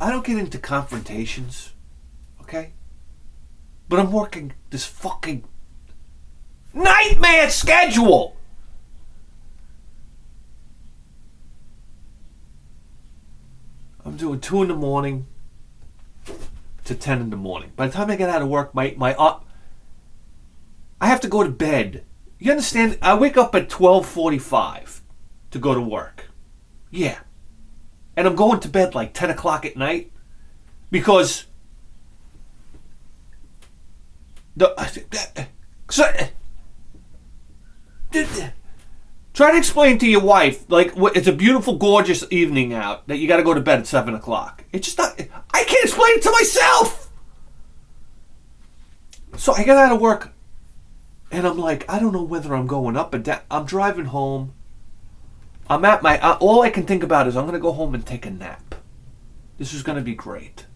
I don't get into confrontations, okay? But I'm working this fucking nightmare schedule. I'm doing 2 in the morning to 10 in the morning. By the time I get out of work, I have to go to bed. You understand? I wake up at 12:45 to go to work. Yeah. And I'm going to bed like 10 o'clock at night because try to explain to your wife, like, it's a beautiful, gorgeous evening out, that you got to go to bed at 7 o'clock. It's just not, I can't explain it to myself. So I get out of work, and I'm like, I don't know whether I'm going up and down. I'm driving home. I'm at my, all I can think about is I'm going to go home and take a nap. This is going to be great.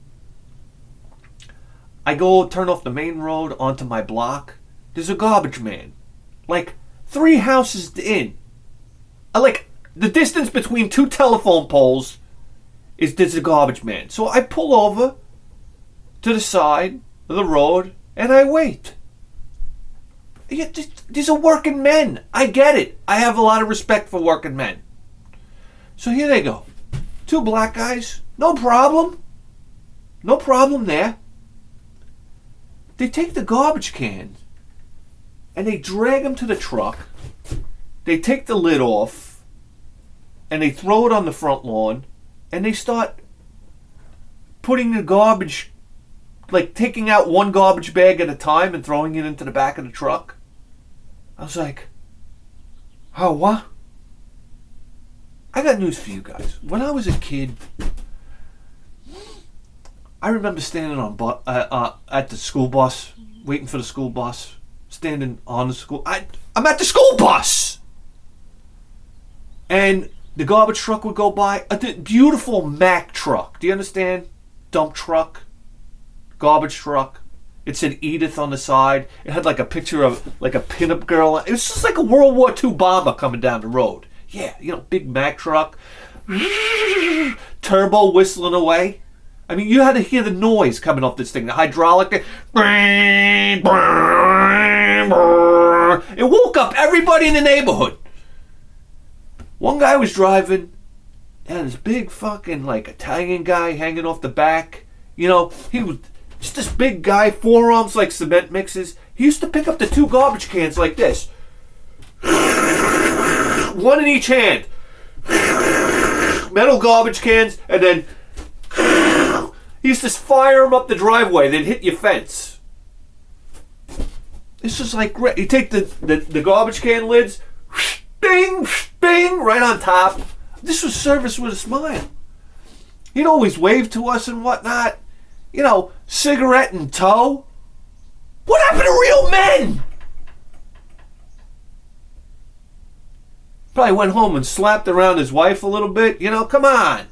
I go turn off the main road onto my block. There's a garbage man. Like 3 houses in. Like the distance between 2 telephone poles there's a garbage man. So I pull over to the side of the road and I wait. These are working men. I get it. I have a lot of respect for working men. So here they go. 2 black guys. No problem. No problem there. They take the garbage cans and they drag them to the truck. They take the lid off and they throw it on the front lawn and they start putting the garbage, like taking out 1 garbage bag at a time and throwing it into the back of the truck. I was like, oh, what? I got news for you guys. When I was a kid, I remember standing on at the school bus, waiting for the school bus, standing on the school. I'm at the school bus, and the garbage truck would go by. A beautiful Mack truck. Do you understand? Dump truck, garbage truck. It said Edith on the side. It had like a picture of like a pinup girl. It was just like a World War II bomber coming down the road. Yeah, big Mack truck, turbo whistling away. I mean, you had to hear the noise coming off this thing, the hydraulic. It woke up everybody in the neighborhood. One guy was driving, and this big fucking like Italian guy hanging off the back. He was just this big guy, forearms like cement mixes. He used to pick up the 2 garbage cans like this. 1 in each hand. Metal garbage cans, and then he used to fire them up the driveway. They'd hit your fence. This was like great. You take the garbage can lids, bing, bing, right on top. This was service with a smile. He'd always wave to us and whatnot. Cigarette in tow. What happened to real men? Probably went home and slapped around his wife a little bit. Come on.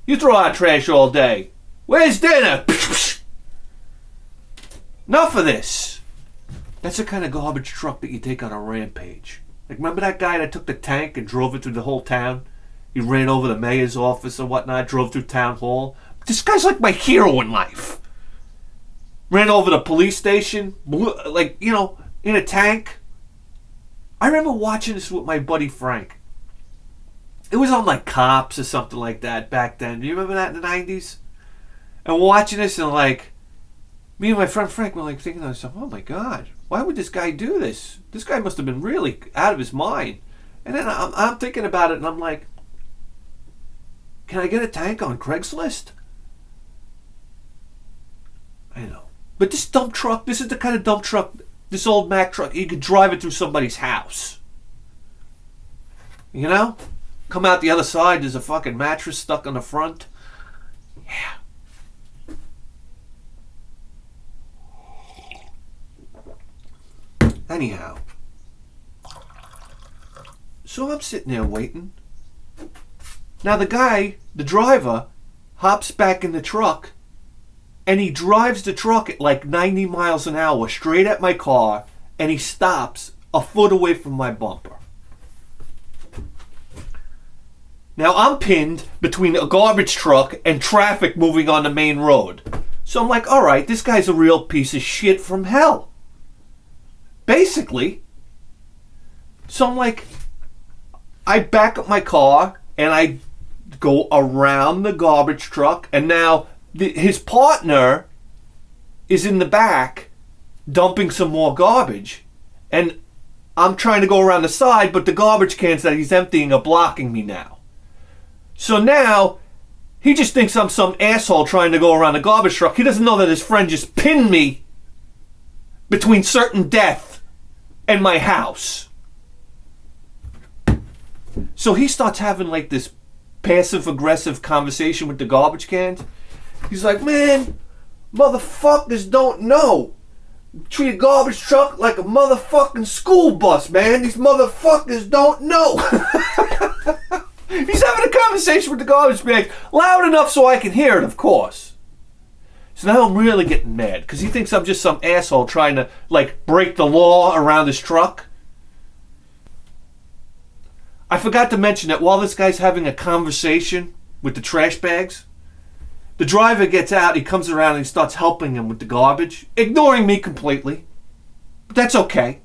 You throw out trash all day. Where's dinner? Enough of this. That's the kind of garbage truck that you take on a rampage. Like, remember that guy that took the tank and drove it through the whole town? He ran over the mayor's office and whatnot, drove through town hall. This guy's like my hero in life. Ran over the police station, in a tank. I remember watching this with my buddy Frank. It was on like Cops or something like that back then. Do you remember that in the 90s? And watching this and like, me and my friend Frank were like thinking to ourselves, oh my God, why would this guy do this? This guy must have been really out of his mind. And then I'm thinking about it and I'm like, can I get a tank on Craigslist? I know. But this dump truck, this is the kind of dump truck, this old Mack truck, you could drive it through somebody's house. Come out the other side, there's a fucking mattress stuck on the front. Yeah. Anyhow. So I'm sitting there waiting. Now the driver, hops back in the truck, and he drives the truck at like 90 miles an hour straight at my car, and he stops a foot away from my bumper. Now I'm pinned between a garbage truck and traffic moving on the main road. So I'm like, all right, this guy's a real piece of shit from hell. Basically. So I'm like, I back up my car and I go around the garbage truck, and now his partner is in the back dumping some more garbage, and I'm trying to go around the side, but the garbage cans that he's emptying are blocking me now. So now he just thinks I'm some asshole trying to go around the garbage truck. He doesn't know that his friend just pinned me between certain death and my house. So he starts having like this passive-aggressive conversation with the garbage cans. He's like, man, motherfuckers don't know. Treat a garbage truck like a motherfucking school bus, man. These motherfuckers don't know. He's having a conversation with the garbage bag, loud enough so I can hear it, of course. So now I'm really getting mad, because he thinks I'm just some asshole trying to, like, break the law around his truck. I forgot to mention that while this guy's having a conversation with the trash bags, the driver gets out, he comes around and he starts helping him with the garbage, ignoring me completely. But that's okay.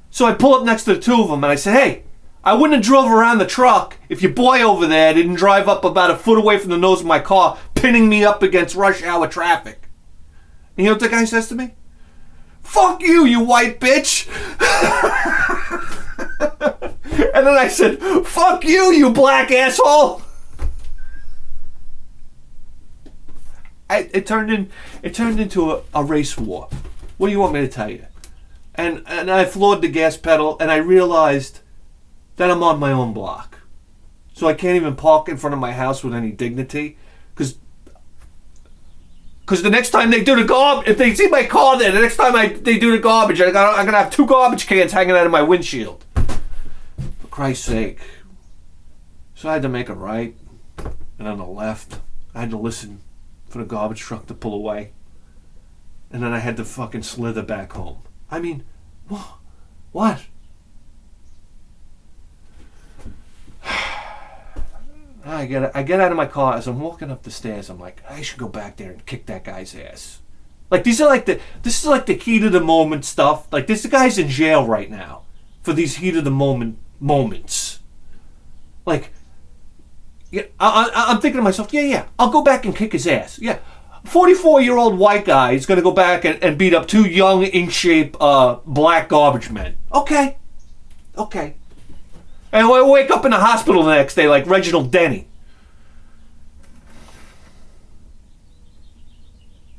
So I pull up next to the two of them and I say, hey, I wouldn't have drove around the truck if your boy over there didn't drive up about a foot away from the nose of my car, pinning me up against rush hour traffic. And you know what the guy says to me? Fuck you, you white bitch! And then I said, fuck you, you black asshole! It turned into a race war. What do you want me to tell you? And I floored the gas pedal, and I realized that I'm on my own block. So I can't even park in front of my house with any dignity, because the next time they do the garbage, if they see my car there, the next time they do the garbage, I'm gonna have 2 garbage cans hanging out of my windshield. For Christ's sake. So I had to make a right, and on the left, I had to listen for the garbage truck to pull away, and then I had to fucking slither back home. I mean, what? I get out of my car. As I'm walking up the stairs, I'm like, I should go back there and kick that guy's ass. Like, this is like the heat of the moment stuff. Like, this guy's in jail right now for these heat of the moment moments. Like, yeah, I'm thinking to myself, yeah, I'll go back and kick his ass. Yeah, 44-year-old white guy is going to go back and beat up 2 young, in-shape black garbage men. Okay. And I wake up in the hospital the next day like Reginald Denny.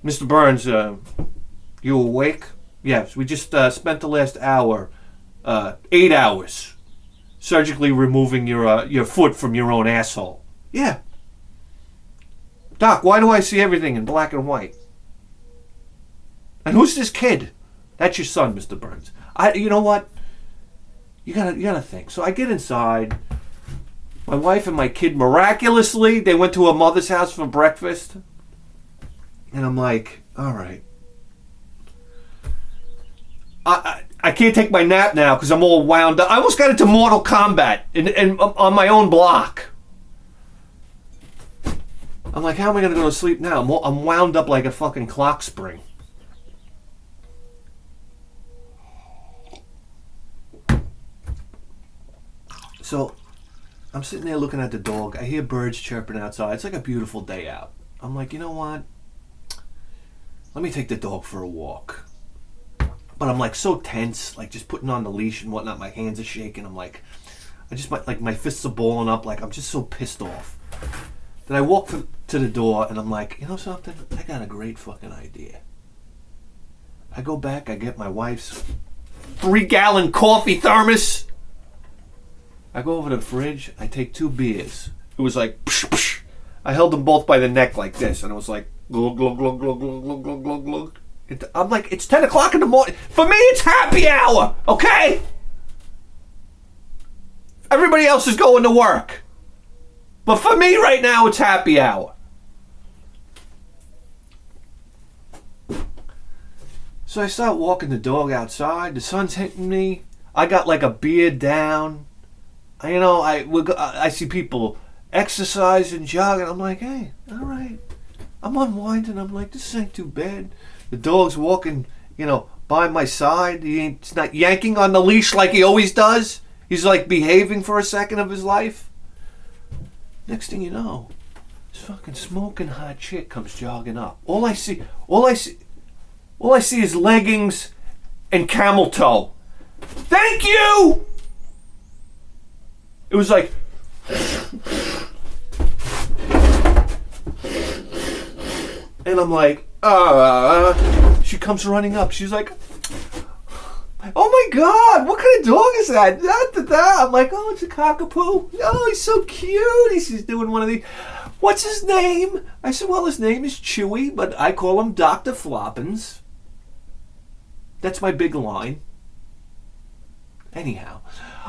Mr. Burns, you awake? Yes, we just spent the last hour, 8 hours, surgically removing your foot from your own asshole. Yeah. Doc, why do I see everything in black and white? And who's this kid? That's your son, Mr. Burns. You know what? You gotta think. So I get inside. My wife and my kid, miraculously, they went to a mother's house for breakfast. And I'm like, all right. I can't take my nap now because I'm all wound up. I almost got into Mortal Kombat on my own block. I'm like, how am I going to go to sleep now? I'm wound up like a fucking clock spring. So, I'm sitting there looking at the dog. I hear birds chirping outside. It's like a beautiful day out. I'm like, you know what? Let me take the dog for a walk. But I'm like so tense, like just putting on the leash and whatnot. My hands are shaking. I'm like, my fists are balling up. Like I'm just so pissed off. Then I walk to the door and I'm like, you know something? I got a great fucking idea. I go back, I get my wife's 3-gallon coffee thermos. I go over to the fridge, I take 2 beers. It was like, psh, psh. I held them both by the neck like this, and it was like, glug, glug, glug, glug, glug, glug, glug, glug, glug. I'm like, it's 10 o'clock in the morning. For me, it's happy hour, okay? Everybody else is going to work. But for me right now, it's happy hour. So I start walking the dog outside. The sun's hitting me. I got like a beard down. I see people exercise and jogging. I'm like, hey, all right. I'm unwinding. I'm like, this ain't too bad. The dog's walking, by my side. He's not yanking on the leash like he always does. He's like behaving for a second of his life. Next thing you know, this fucking smoking hot chick comes jogging up. All I see is leggings and camel toe. Thank you! It was like... And I'm like, she comes running up. She's like, oh my God, what kind of dog is that? I'm like, oh, it's a cockapoo. Oh, he's so cute. He's doing one of these. What's his name? I said, well, his name is Chewy, but I call him Dr. Floppins. That's my big line. Anyhow.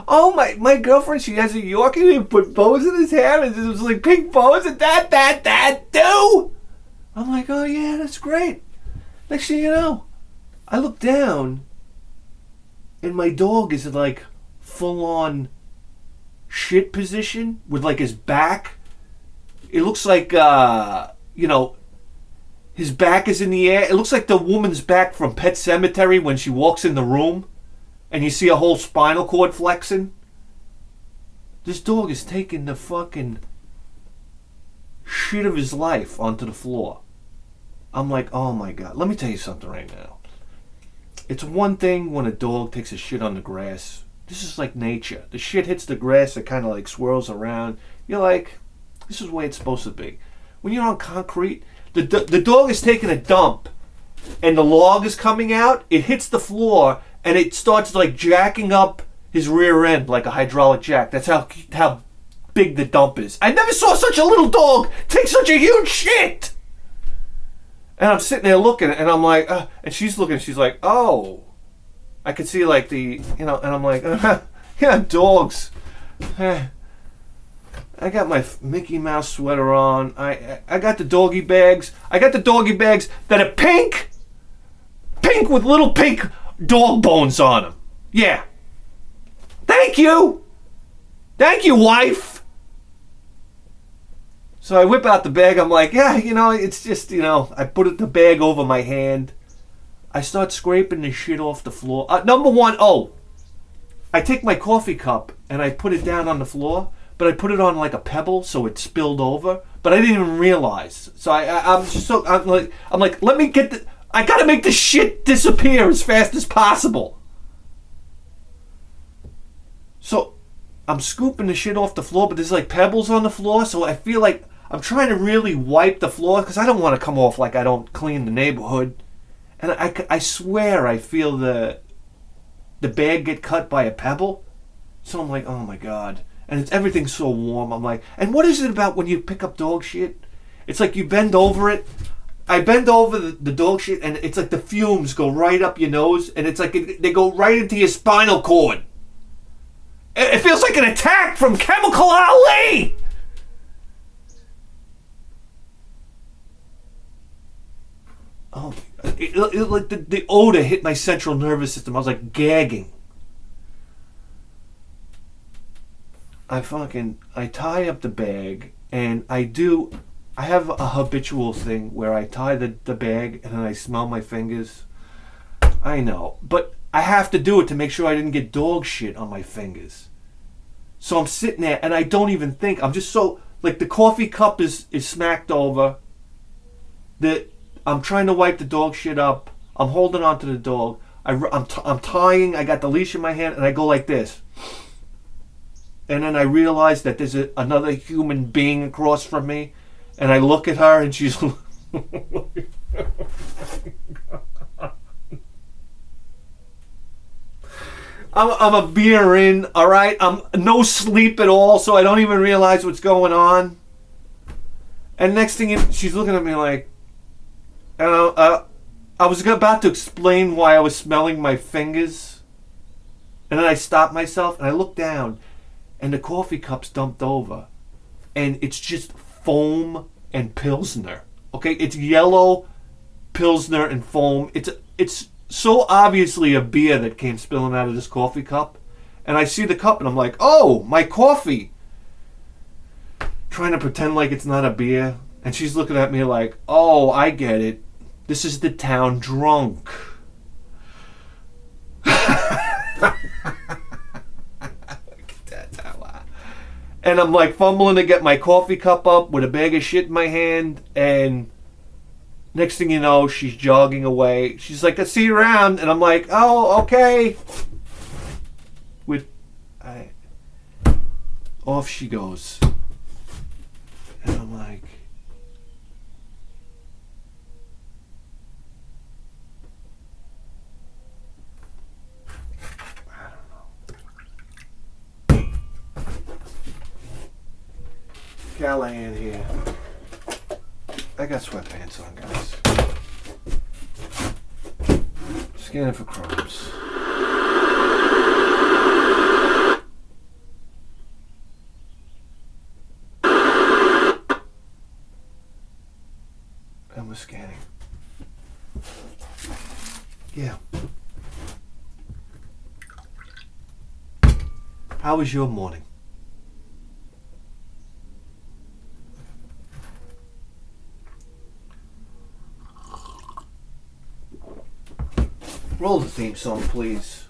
Oh, my girlfriend, she has a Yorkie and put bows in his hair, and it was like pink bows and that, do. I'm like, oh yeah, that's great. Next thing you know, I look down, and my dog is in like full-on shit position with like his back. It looks like, his back is in the air. It looks like the woman's back from Pet Sematary when she walks in the room, and you see a whole spinal cord flexing. This dog is taking the fucking shit of his life onto the floor. I'm like, oh my God. Let me tell you something right now. It's one thing when a dog takes a shit on the grass. This is like nature. The shit hits the grass, it kind of like swirls around. You're like, this is the way it's supposed to be. When you're on concrete, the dog is taking a dump and the log is coming out, it hits the floor and it starts like jacking up his rear end like a hydraulic jack. That's how big the dump is. I never saw such a little dog take such a huge shit. And I'm sitting there looking, and I'm like, and she's looking, she's like, oh. I could see like and I'm like, yeah, dogs. I got my Mickey Mouse sweater on. I got the doggy bags. I got the doggy bags that are pink with little pink dog bones on them. Yeah. Thank you, wife. So I whip out the bag. I'm like, yeah, it's just, I put the bag over my hand. I start scraping the shit off the floor. Number one, I take my coffee cup and I put it down on the floor, but I put it on like a pebble so it spilled over. But I didn't even realize. So I'm like, let me I gotta make this shit disappear as fast as possible. So I'm scooping the shit off the floor, but there's like pebbles on the floor, so I feel like I'm trying to really wipe the floor because I don't want to come off like I don't clean the neighborhood. And I swear I feel the bag get cut by a pebble. So I'm like, oh my God. And everything's so warm. I'm like, and what is it about when you pick up dog shit? It's like you bend over it. I bend over the dog shit, and it's like the fumes go right up your nose, and it's like they go right into your spinal cord. It feels like an attack from Chemical Ali! Oh, it like the odor hit my central nervous system. I was like gagging. I tie up the bag, and I have a habitual thing where I tie the bag and then I smell my fingers. I know, but I have to do it to make sure I didn't get dog shit on my fingers. So I'm sitting there and I don't even think. I'm just so, like, the coffee cup is smacked over. I'm trying to wipe the dog shit up. I'm holding on to the dog. I'm tying. I got the leash in my hand and I go like this. And then I realize that there's another human being across from me. And I look at her and she's... I'm a beer in, all right? I'm no sleep at all, so I don't even realize what's going on. And next thing, she's looking at me like... I was about to explain why I was smelling my fingers. And then I stopped myself and I looked down. And the coffee cup's dumped over. And it's just foam and Pilsner. Okay? It's yellow Pilsner and foam. It's so obviously a beer that came spilling out of this coffee cup. And I see the cup and I'm like, oh, my coffee. Trying to pretend like it's not a beer. And she's looking at me like, oh, I get it. This is the town drunk. And I'm like fumbling to get my coffee cup up with a bag of shit in my hand. And next thing you know, she's jogging away. She's like, I'll see you around. And I'm like, oh, okay. Off she goes. And I'm like, I don't know. Callahan here. I got sweatpants on, guys. Scanning for crumbs. And we're scanning. Yeah. How was your morning? Roll the theme song, please.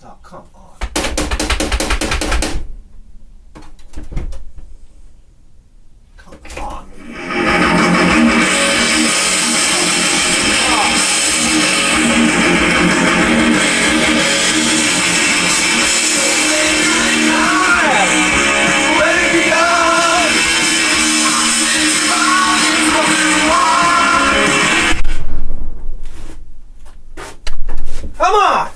Oh, come on. Come on. Come on!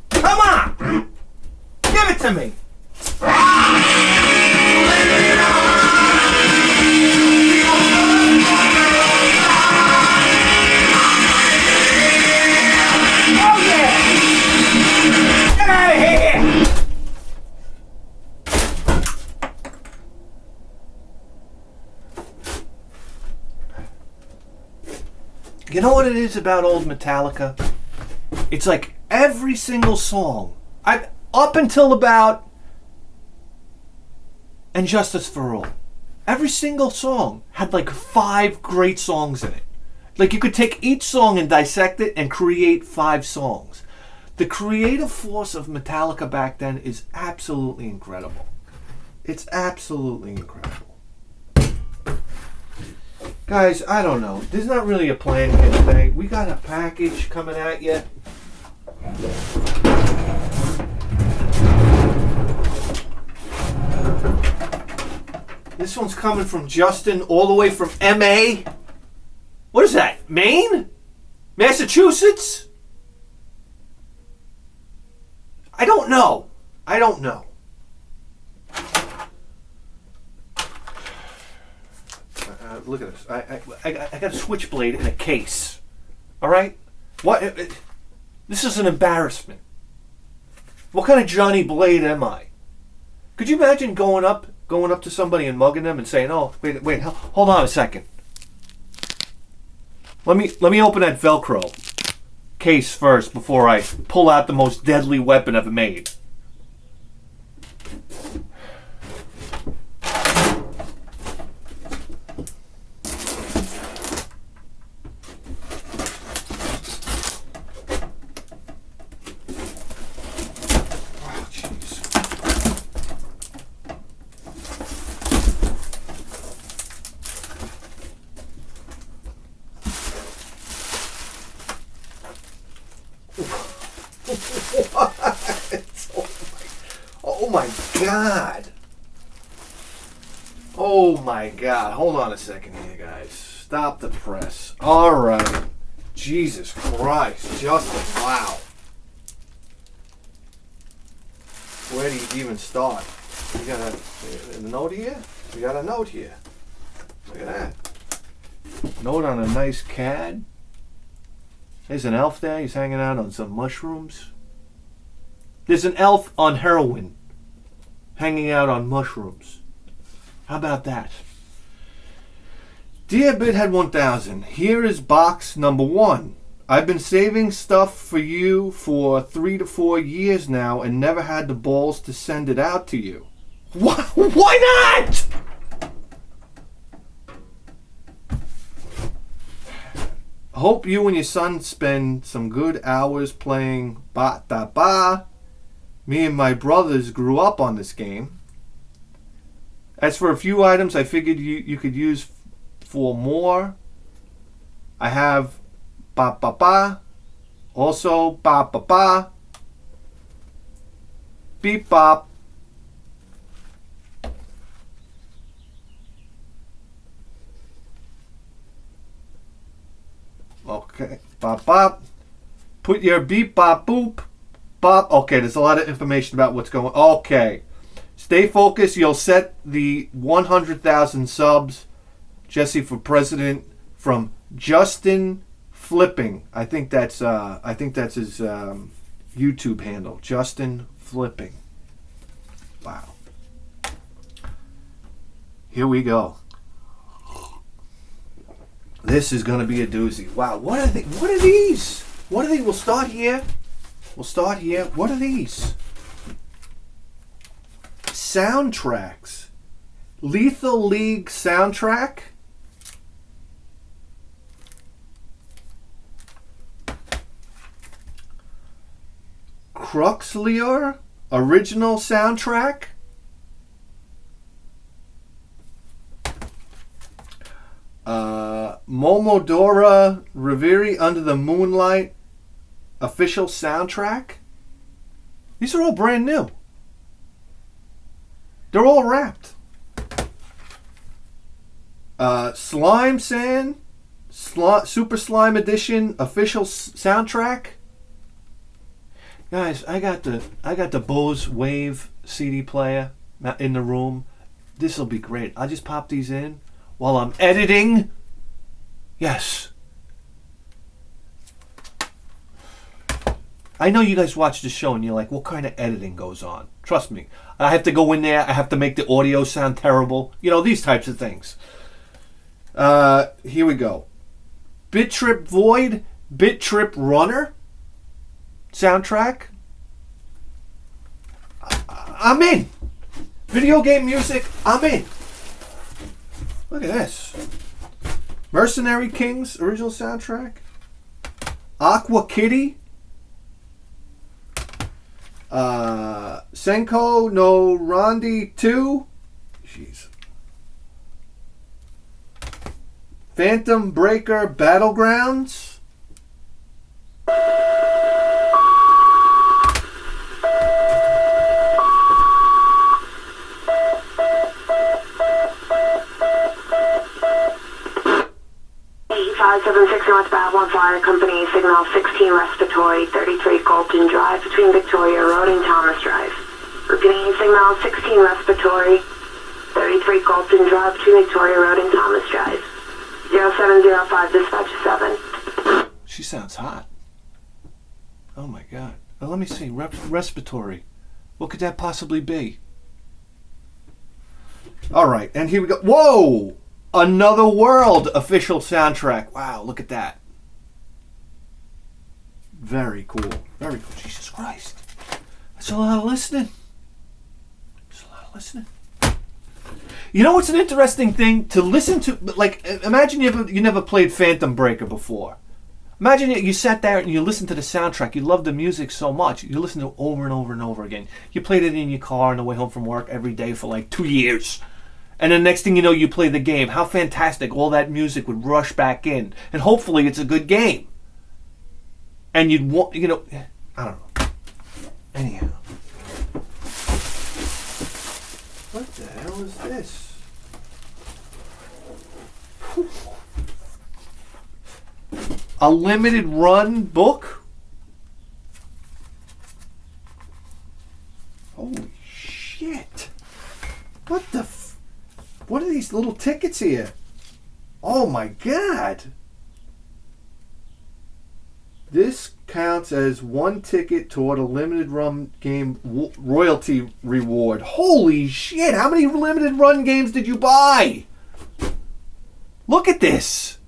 Come on! Give it to me! Oh yeah! Get out of here! You know what it is about old Metallica? It's like every single song, up until about And Justice for All, every single song had like 5 great songs in it. Like you could take each song and dissect it and create 5 songs. The creative force of Metallica back then is absolutely incredible. It's absolutely incredible. Guys, I don't know. There's not really a plan here today. We got a package coming at you. This one's coming from Justin all the way from MA. What is that? Maine? Massachusetts? I don't know. Look at this. I got a Switchblade in a case. All right? What? This is an embarrassment. What kind of Johnny Blade am I? Could you imagine going up to somebody and mugging them and saying, "Oh, wait, hold on a second. Let me open that Velcro case first before I pull out the most deadly weapon ever made." Oh my God. Hold on a second here, guys. Stop the press. All right. Jesus Christ. Justin, wow. Where do you even start? We got a note here? We got a note here. Look at that. Note on a nice CAD. There's an elf there. He's hanging out on some mushrooms. There's an elf on heroin. hanging out on mushrooms. How about that? Dear Bithead 1000, here is box number 1. I've been saving stuff for you for 3 to 4 years now and never had the balls to send it out to you. Why not? Hope you and your son spend some good hours playing Ba Da Ba. Me and my brothers grew up on this game. As for a few items I figured you could use for more, I have Ba Ba Ba, also Ba Ba Ba, Beep Bop, okay, Bop Bop, put your beep bop boop, bop, okay, there's a lot of information about what's going on, okay. Stay focused, you'll set the 100,000 subs, Jesse for President, from Justin Flipping. I think that's his YouTube handle. Justin Flipping. Wow. Here we go. This is gonna be a doozy. Wow. What are these? We'll start here. What are these? Soundtracks. Lethal League soundtrack. Cruxlior original soundtrack. Momodora Reveri Under the Moonlight official soundtrack. These are all brand new. They're all wrapped. Slime Sand Super Slime Edition official soundtrack. Guys, I got the Bose Wave CD player in the room. This will be great. I'll just pop these in while I'm editing. Yes. I know you guys watch the show and you're like, what kind of editing goes on? Trust me. I have to go in there. I have to make the audio sound terrible. You know, these types of things. Here we go. Bit Trip Void, Bit Trip Runner soundtrack. I'm in. Video game music, I'm in. Look at this. Mercenary Kings original soundtrack. Aqua Kitty. Senko no Rondi 2. Jeez. Phantom Breaker Battlegrounds. North Babylon Fire Company, Signal 16 Respiratory, 33 Colton Drive, between Victoria Road and Thomas Drive. Repeating, Signal 16 Respiratory, 33 Colton Drive, between Victoria Road and Thomas Drive. 0705, dispatch 7. She sounds hot. Oh my god. Well, let me see. Respiratory. What could that possibly be? Alright, and here we go. Whoa! Another World official soundtrack. Wow, look at that. Very cool. Very cool. Jesus Christ. That's a lot of listening. That's a lot of listening. You know what's an interesting thing? To listen to, like, imagine you never played Phantom Breaker before. Imagine you sat there and you listened to the soundtrack. You loved the music so much. You listened to it over and over and over again. You played it in your car on the way home from work every day for like 2 years. And the next thing you know, you play the game. How fantastic. All that music would rush back in. And hopefully it's a good game. And you'd want, I don't know. Anyhow. What the hell is this? A limited run book? Holy shit. What the what are these little tickets here? Oh my god. This counts as one ticket toward a limited run game royalty reward. Holy shit, how many limited run games did you buy? Look at this.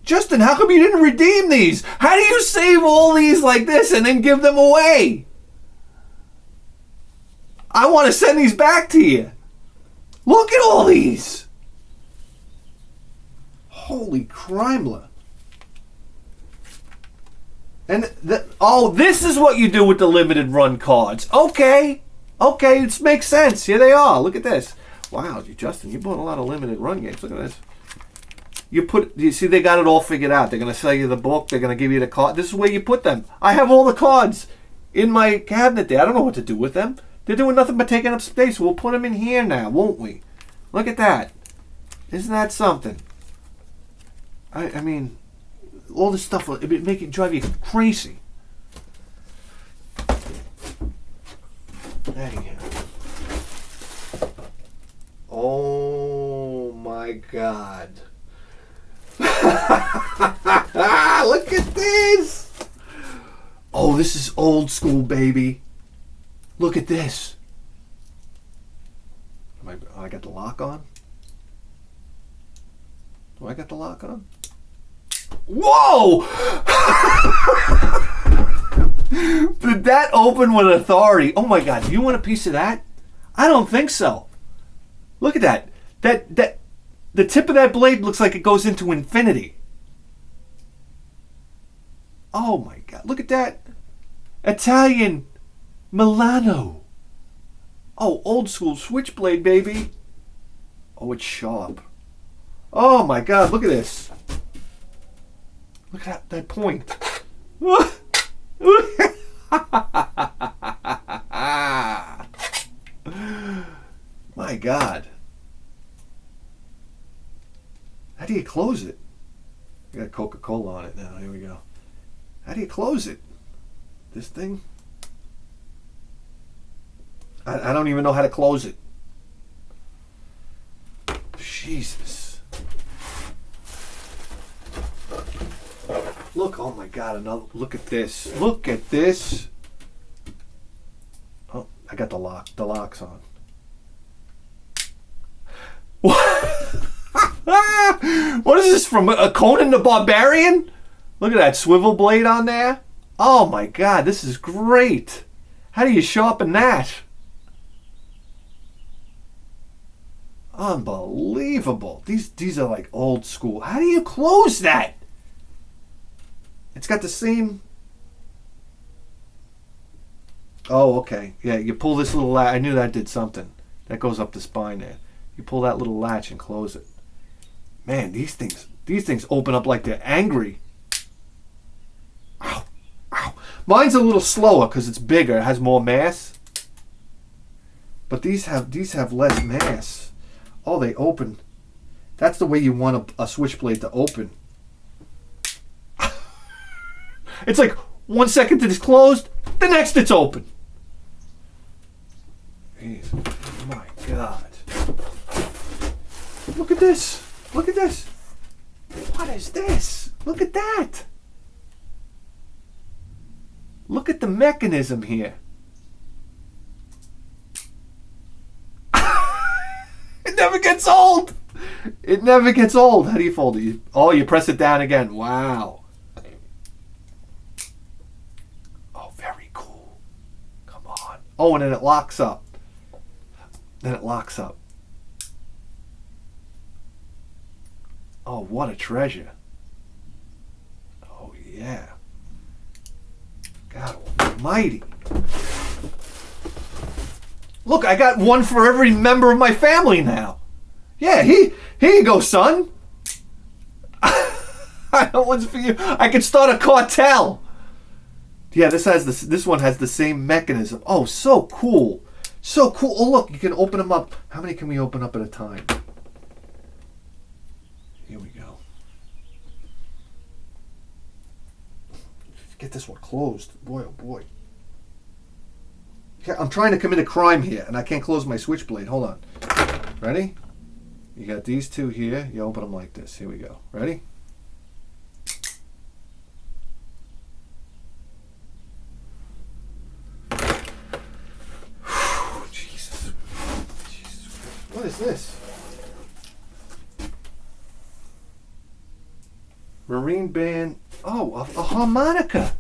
Justin, how come you didn't redeem these? How do you save all these like this and then give them away? I want to send these back to you. Look at all these. Holy crimela. And this is what you do with the limited run cards. Okay, it makes sense. Here they are. Look at this. Wow, Justin, you bought a lot of limited run games. Look at this. You see, they got it all figured out. They're going to sell you the book. They're going to give you the card. This is where you put them. I have all the cards in my cabinet there. I don't know what to do with them. They're doing nothing but taking up space. We'll put them in here now, won't we? Look at that. Isn't that something? I mean, all this stuff, it make it drive you crazy. There you go. Oh my God. Look at this. Oh, this is old school, baby. Look at this. I got the lock on? Do I got the lock on? Whoa! Did that open with authority? Oh my God, do you want a piece of that? I don't think so. Look at that. The tip of that blade looks like it goes into infinity. Oh my God, look at that. Italian Milano. Oh, old school Switchblade, baby. Oh, it's sharp. Oh my God, look at this. Look at that point. My God. How do you close it? I got Coca-Cola on it now. Here we go. How do you close it? This thing? I don't even know how to close it. Jesus. Look, oh my God, look at this. Look at this. Oh, I got the lock's on. What? What is this, from Conan the Barbarian? Look at that swivel blade on there. Oh my God, this is great. How do you sharpen that? Unbelievable. These are like old school. How do you close that? It's got the same... Oh, okay. Yeah, you pull this little latch. I knew that did something. That goes up the spine there. You pull that little latch and close it. Man, these things open up like they're angry. Ow, ow. Mine's a little slower because it's bigger. It has more mass. But these have less mass. Oh, they open. That's the way you want a switchblade to open. It's like 1 second it's closed, the next it's open. Jeez, my God. Look at this. Look at this. What is this? Look at that. Look at the mechanism here. It never gets old. It never gets old. How do you fold it? You press it down again. Wow. Oh, very cool. Come on. Oh, and then it locks up. Then it locks up. Oh, what a treasure. Oh, yeah. God almighty. Look, I got one for every member of my family now. Yeah, here you go, son. I got one's for you. I can start a cartel. Yeah, this one has the same mechanism. Oh, so cool. So cool. Oh, look, you can open them up. How many can we open up at a time? Here we go. Get this one closed. Boy, oh boy. I'm trying to commit a crime here, and I can't close my switchblade. Hold on. Ready? You got these two here. You open them like this. Here we go. Ready? What is this? Marine band. Oh, a harmonica.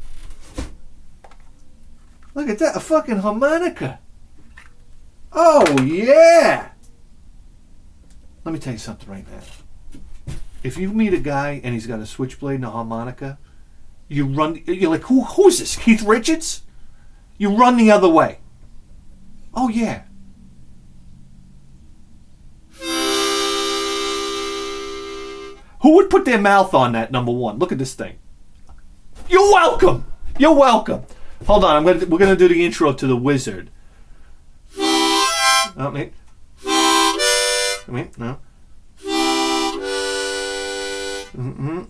Look at that, a fucking harmonica. Oh, yeah. Let me tell you something right now. If you meet a guy and he's got a switchblade and a harmonica, you're like, who is this? Keith Richards? You run the other way. Oh, yeah. Who would put their mouth on that, number one? Look at this thing. You're welcome. You're welcome. Hold on, we're gonna do the intro to the Wizard. Oh, wait. Wait, no. Mm-hmm.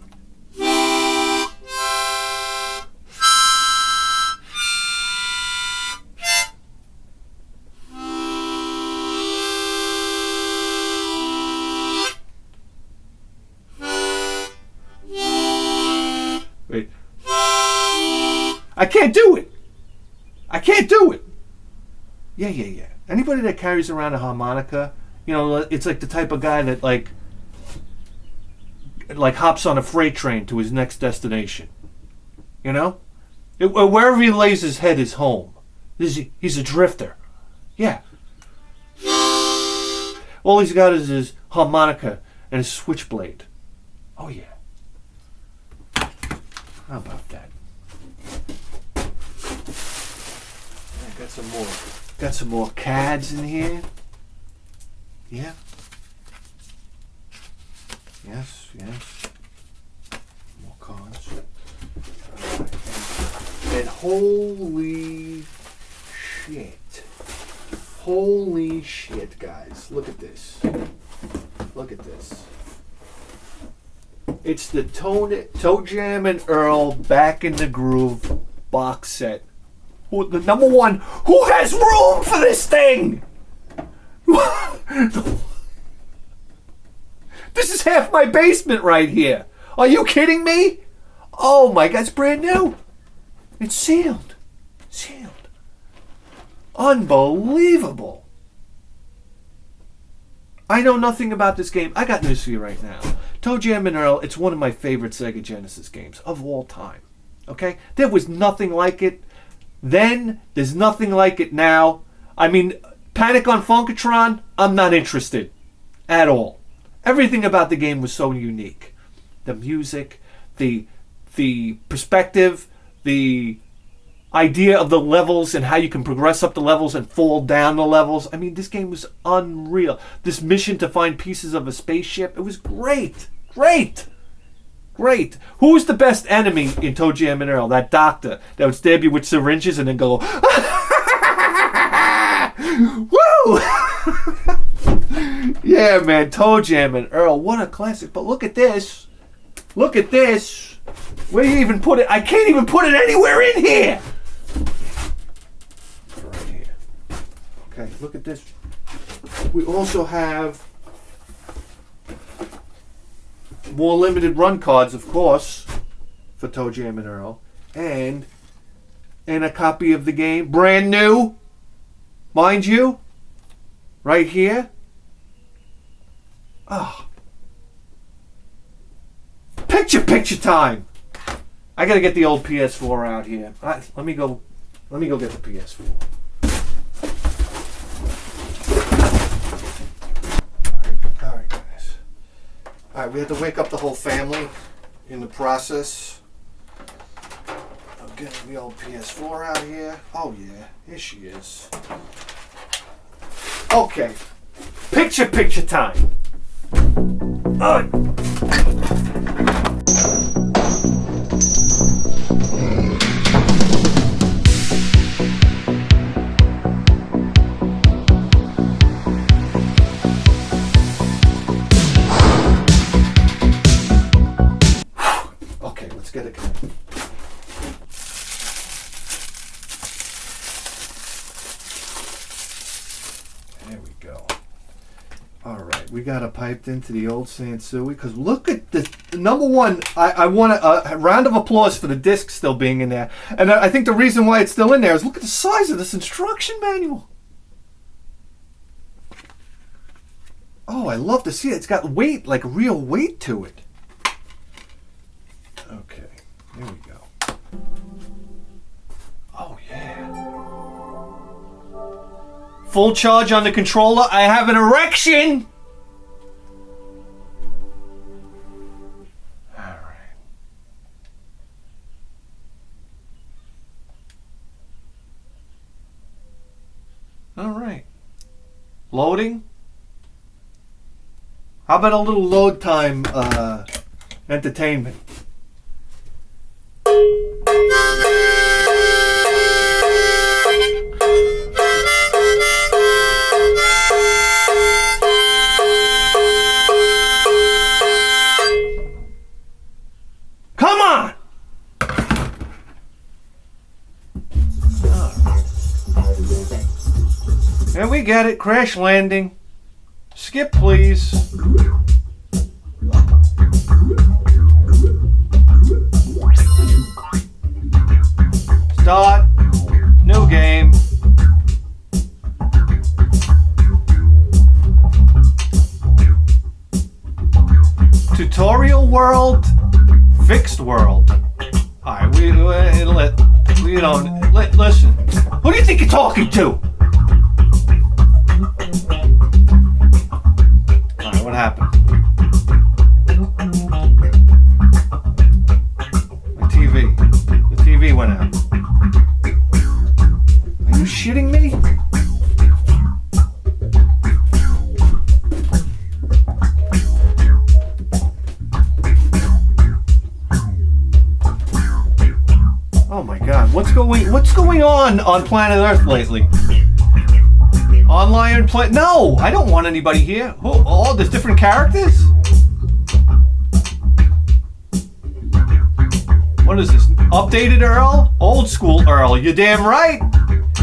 Wait. I can't do it. I can't do it. Yeah. Anybody that carries around a harmonica, you know, it's like the type of guy that like hops on a freight train to his next destination. You know? Wherever he lays his head is home. He's a drifter. Yeah. All he's got is his harmonica and his switchblade. Oh, yeah. How about that? Got some more CADs in here. Yeah. Yes. More cards. Alright. And holy shit. Holy shit, guys. Look at this. Look at this. It's the Toe Jam and Earl Back in the Groove box set. The number one, who has room for this thing? This is half my basement right here. Are you kidding me? Oh my God, it's brand new. It's sealed. Unbelievable. I know nothing about this game. I got news for you right now. Toe Jam and Earl, it's one of my favorite Sega Genesis games of all time. Okay? There was nothing like it then. There's nothing like it now. I mean, Panic on Funkatron, I'm not interested at all. Everything about the game was so unique. The music, the perspective, the idea of the levels and how you can progress up the levels and fall down the levels. I mean, this game was unreal. This mission to find pieces of a spaceship, it was great. Who was the best enemy in Toe Jam and Earl? That doctor that would stab you with syringes and then go, woo! Yeah, man, Toe Jam and Earl, what a classic. But look at this. Where do you even put it? I can't even put it anywhere in here. Right here. Okay, look at this. We also have more limited run cards, of course, for Toe Jam and Earl. And a copy of the game, brand new, mind you, right here. Oh. Picture time. I gotta get the old PS4 out here. Let me go get the PS4. All right, guys. All right, we had to wake up the whole family in the process of getting the old PS4 out here. Oh yeah, here she is. Okay, picture time. Okay, let's get it connected. There we go. All right, we got it piped into the old Sansui because look at this. Number one, I want a round of applause for the disc still being in there. And I think the reason why it's still in there is look at the size of this instruction manual. I love to see it. It's got weight, like real weight to it. Okay, here we go. Oh, yeah. Full charge on the controller. I have an erection! Alright. Alright. Loading. How about a little load time entertainment? Come on! And we get it. Crash landing. Skip, please. Start. New game. Tutorial world. Fixed world. Alright, we don't listen. Who do you think you're talking to? Alright, what happened? My TV. The TV went out. Are you shitting me? Oh my god, what's going on planet Earth lately? Online play? No, I don't want anybody here. Oh, there's different characters? What is this? Updated Earl? Old school Earl. You're damn right.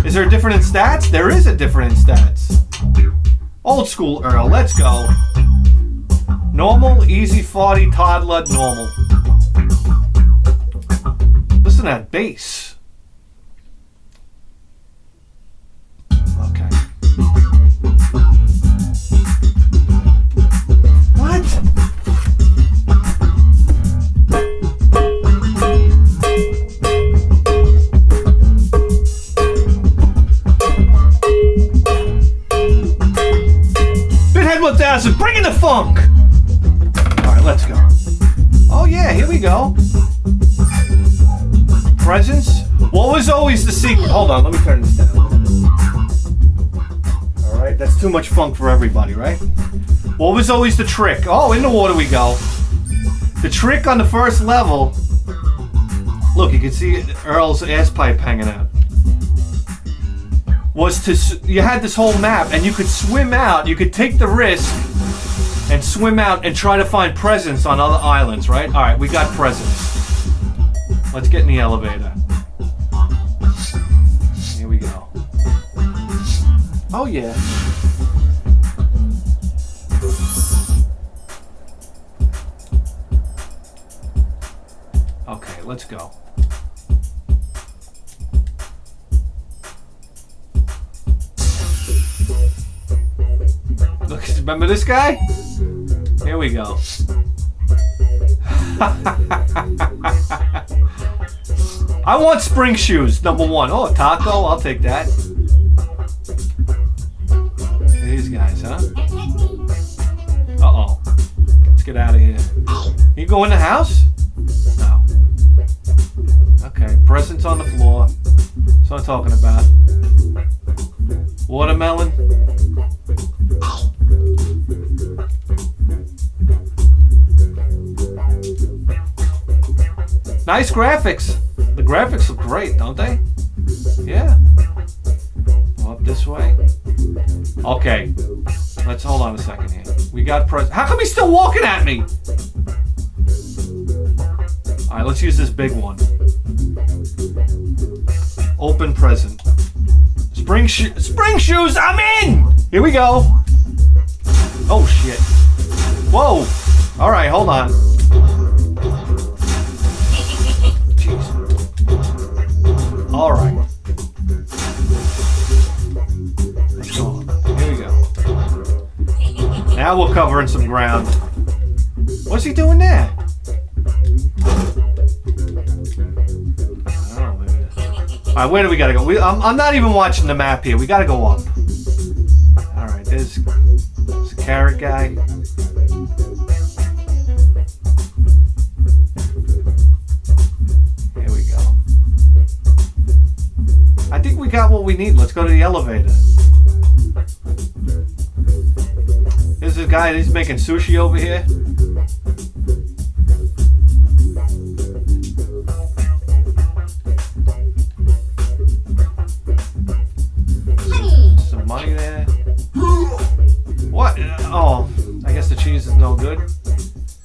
Is there a different in stats? There is a different in stats. Old school Earl, let's go. Normal, easy, 40, toddler, normal. Listen to that bass. Okay. What? Bithead 1000, bring in the funk! Alright, let's go. Oh yeah, here we go. Presents? What was always the secret? Hold on, let me turn this down. Alright, that's too much funk for everybody, right? What was always the trick? Oh, in the water we go. The trick on the first level. Look, you can see Earl's ass pipe hanging out. Was you had this whole map and you could swim out. You could take the risk and swim out and try to find presents on other islands, right? Alright, we got presents. Let's get in the elevator. Here we go. Oh yeah. Okay, let's go. Look, remember this guy? Here we go. I want spring shoes, number one. Oh, a taco, I'll take that. These guys, huh? Uh-oh. Let's get out of here. You go in the house? No. Okay, presents on the floor. That's what I'm talking about. Watermelon. Nice graphics. The graphics look great, don't they? Yeah. Go up this way. Okay. Let's hold on a second here. We got How come he's still walking at me? Alright, let's use this big one. Open present. Spring shoes, I'm in! Here we go. Oh shit. Whoa. Alright, hold on. Alright. Let's go on. Here we go. Now Now we're covering some ground. What's he doing there? Oh, man. All right, where do we gotta go? I'm not even watching the map here. We gotta go up. All right, there's a carrot guy. Here we go. I think we got what we need. Let's go to the elevator. There's a guy, he's making sushi over here. Some money there. What? Oh, I guess the cheese is no good.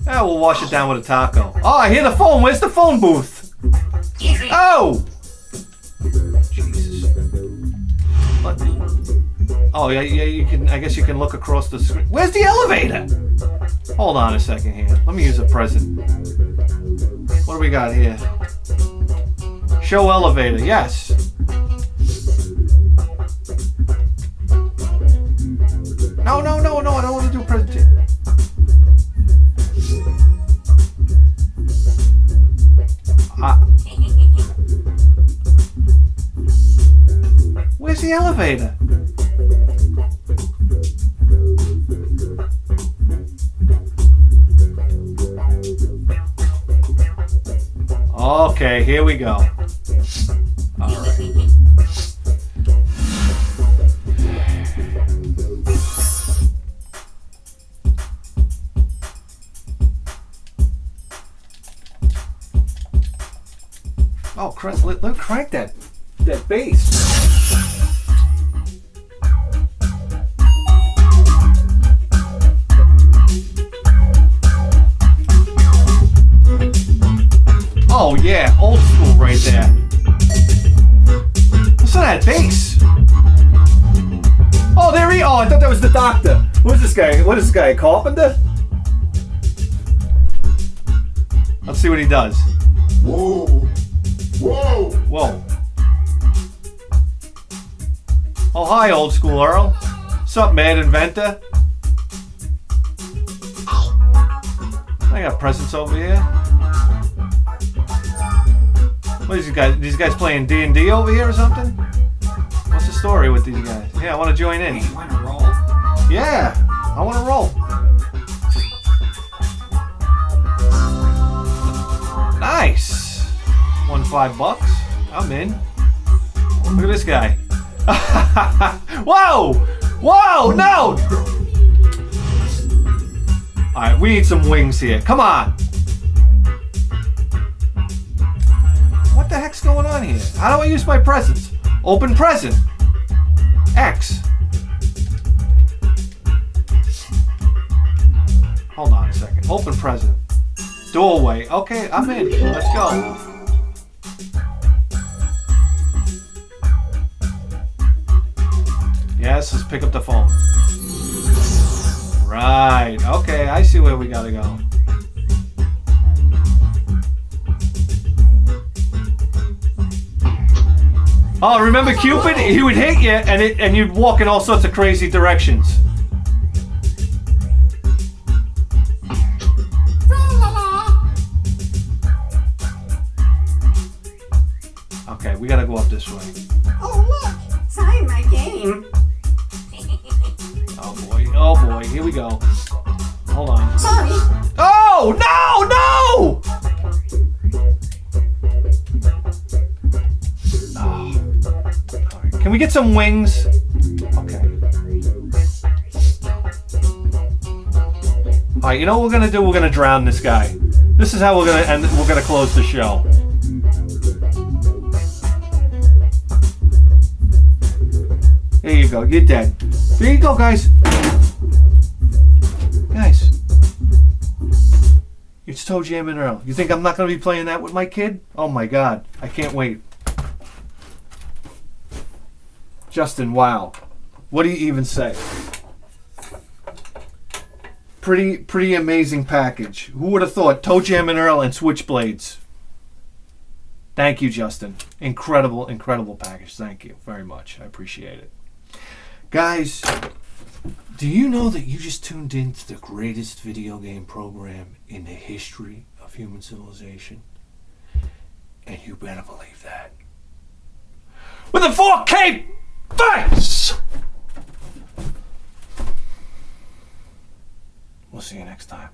Yeah, we'll wash it down with a taco. Oh, I hear the phone. Where's the phone booth? Oh! Jesus. What? Oh, yeah, you can. I guess you can look across the screen. Where's the elevator? Hold on a second here. Let me use a present. What do we got here? Show elevator. Yes. No, no, no, no. I don't want to do a present yet. Where's the elevator? Okay, here we go. All right. Oh, Chris, let's crank that bass. Oh yeah, old school right there. Listen to that bass. Oh, there he. Oh, I thought that was the doctor. Who's this guy? What is this guy? A carpenter? Let's see what he does. Whoa! Whoa! Whoa. Oh, hi, old school Earl. What's up, mad inventor? I got presents over here. What is these guys? These guys playing D&D over here or something? What's the story with these guys? Yeah, I want to join in. You want to roll? Yeah, I want to roll. Nice. Won $5. I'm in. Look at this guy. Whoa! Whoa! No! All right, we need some wings here. Come on. What the heck's going on here? How do I use my presents? Open present. X. Hold on a second. Open present. Doorway. Okay, I'm in. Let's go. Yes, let's pick up the phone. Right. Okay, I see where we gotta go. Oh, remember Cupid? He would hit you, and you'd walk in all sorts of crazy directions. Okay, we gotta go up this way. Oh, look! Sign my game. Oh boy, here we go. Hold on. Sorry. Oh, no, no! Oh. All right. Can we get some wings? Okay. All right, you know what we're gonna do? We're gonna drown this guy. This is how we're gonna end. We're gonna close the show. There you go. You're dead. There you go, guys. Guys. It's Toe Jam and Earl. You think I'm not going to be playing that with my kid? Oh my God. I can't wait. Justin, wow. What do you even say? Pretty amazing package. Who would have thought? Toe Jam and Earl and Switchblades. Thank you, Justin. Incredible package. Thank you very much. I appreciate it. Guys, Do you know that you just tuned into the greatest video game program in the history of human civilization? And you better believe that. With a 4K face! We'll see you next time.